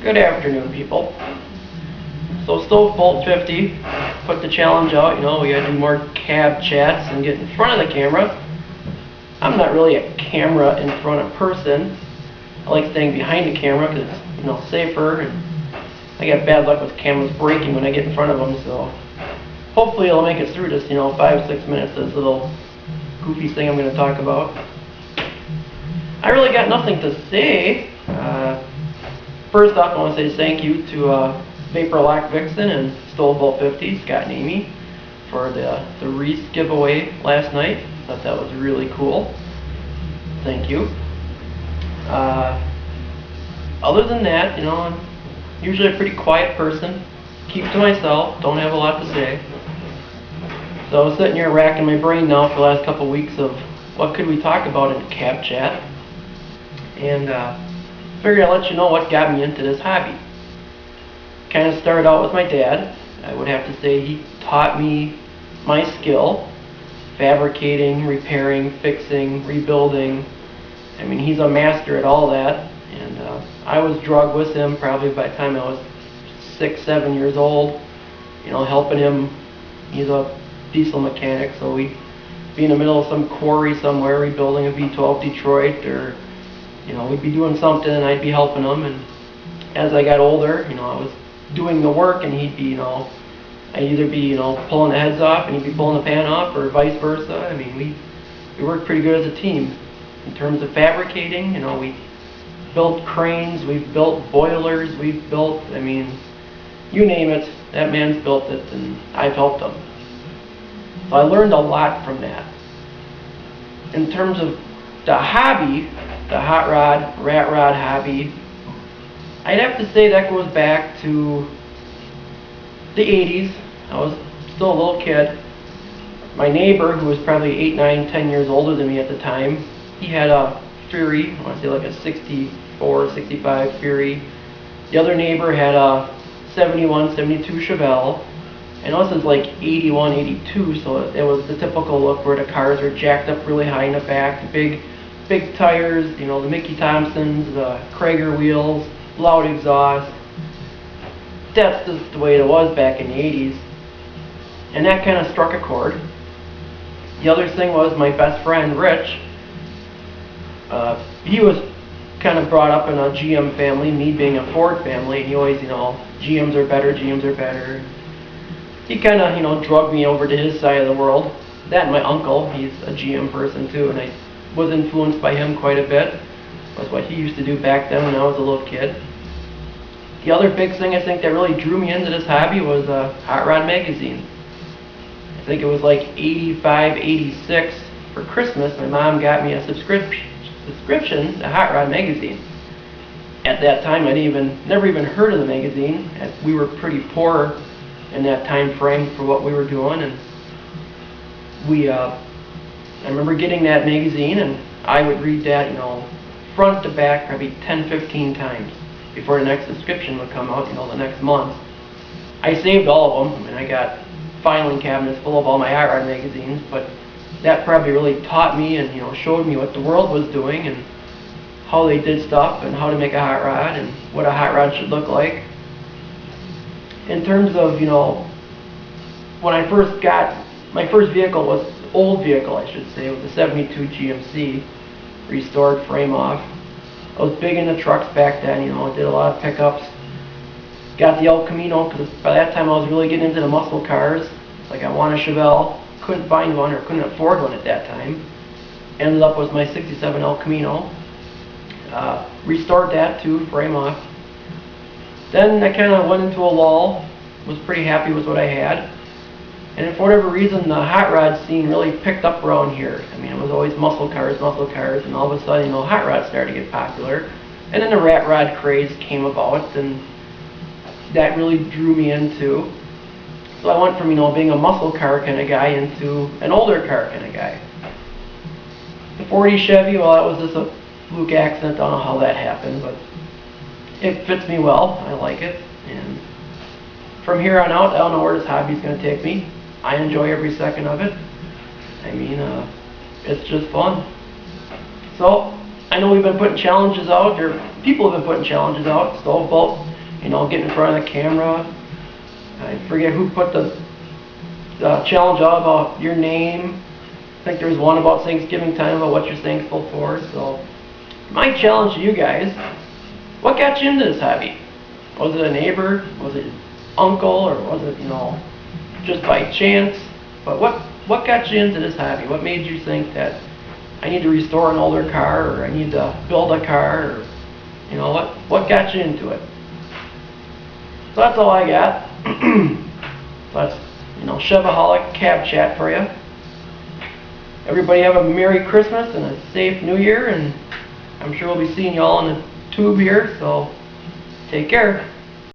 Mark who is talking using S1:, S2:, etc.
S1: Good afternoon, people. So Stove Bolt 50 put the challenge out, we gotta do more cab chats and get in front of the camera. I'm not really a camera in front of person. I like staying behind the camera because it's safer, and I got bad luck with cameras breaking when I get in front of them, so hopefully it'll make it through this 5-6 minutes of this little goofy thing I'm going to talk about. I really got nothing to say. First off, I want to say thank you to Vapor Lock Vixen and Stove Bolt 50, Scott and Amy, for the wreath giveaway last night. I thought that was really cool. Thank you. Other than that, I'm usually a pretty quiet person. Keep to myself, don't have a lot to say. So I was sitting here racking my brain now for the last couple of weeks of what could we talk about in cab chat. And figured I'd let you know what got me into this hobby. Kind of started out with my dad. I would have to say he taught me my skill. Fabricating, repairing, fixing, rebuilding. I mean, he's a master at all that. And I was drugged with him probably by the time I was 6-7 years old. Helping him. He's a diesel mechanic, so we'd be in the middle of some quarry somewhere rebuilding a V12 Detroit, or we'd be doing something and I'd be helping him. And as I got older, I was doing the work and he'd be, I'd either be, pulling the heads off and he'd be pulling the pan off, or vice versa. I mean, we worked pretty good as a team. In terms of fabricating, we built cranes, we've built boilers, we've built, you name it, that man's built it and I've helped him. So I learned a lot from that. In terms of the hobby, the hot rod, rat rod hobby, I'd have to say that goes back to the 80s. I was still a little kid. My neighbor, who was probably 8, 9, 10 years older than me at the time, he had a Fury, I want to say like a 64, 65 Fury. The other neighbor had a 71, 72 Chevelle. And this is like 81, 82, so it was the typical look where the cars are jacked up really high in the back, big tires, the Mickey Thompsons, the Krager wheels, loud exhaust. That's just the way it was back in the 80s. And that kind of struck a chord. The other thing was my best friend, Rich. He was kind of brought up in a GM family, me being a Ford family, and he always, GMs are better, GMs are better. He kind of, drugged me over to his side of the world. That and my uncle, he's a GM person too, and I was influenced by him quite a bit. That's what he used to do back then when I was a little kid. The other big thing I think that really drew me into this hobby was Hot Rod magazine. I think it was like 85, 86 for Christmas. My mom got me a subscription to Hot Rod magazine. At that time, I'd never even heard of the magazine. We were pretty poor in that time frame for what we were doing, and I remember getting that magazine, and I would read that, front to back probably 10-15 times before the next subscription would come out, the next month. I saved all of them. I got filing cabinets full of all my hot rod magazines, but that probably really taught me and showed me what the world was doing and how they did stuff and how to make a hot rod and what a hot rod should look like. In terms of, when I first got, my first vehicle was, old vehicle I should say, it was a 72 GMC, restored frame off. I was big into trucks back then, I did a lot of pickups. Got the El Camino, because by that time I was really getting into the muscle cars. Like I wanted a Chevelle, couldn't find one or couldn't afford one at that time. Ended up with my 67 El Camino. Restored that too, frame off. Then I kind of went into a lull, was pretty happy with what I had. And for whatever reason, the hot rod scene really picked up around here. It was always muscle cars, and all of a sudden, hot rods started to get popular. And then the rat rod craze came about, and that really drew me into. So I went from, being a muscle car kind of guy into an older car kind of guy. The 40 Chevy, well, that was just a fluke accident. I don't know how that happened, but it fits me well. I like it. And from here on out, I don't know where this hobby is going to take me. I enjoy every second of it. It's just fun. So I know we've been putting challenges out, or people have been putting challenges out. Stove Bolt you know, get in front of the camera. I forget who put the challenge out about your name. I think there's one about Thanksgiving time, about what you're thankful for. So my challenge to you guys, what got you into this hobby? Was it a neighbor? Was it uncle? Or was it, you know, just by chance? But what got you into this hobby? What made you think that I need to restore an older car, or I need to build a car, or, you know, what got you into it? So that's all I got. That's, you know, Chevahaulic cab chat for you. Everybody have a Merry Christmas and a safe New Year, and I'm sure we'll be seeing you all in the tube here, so take care.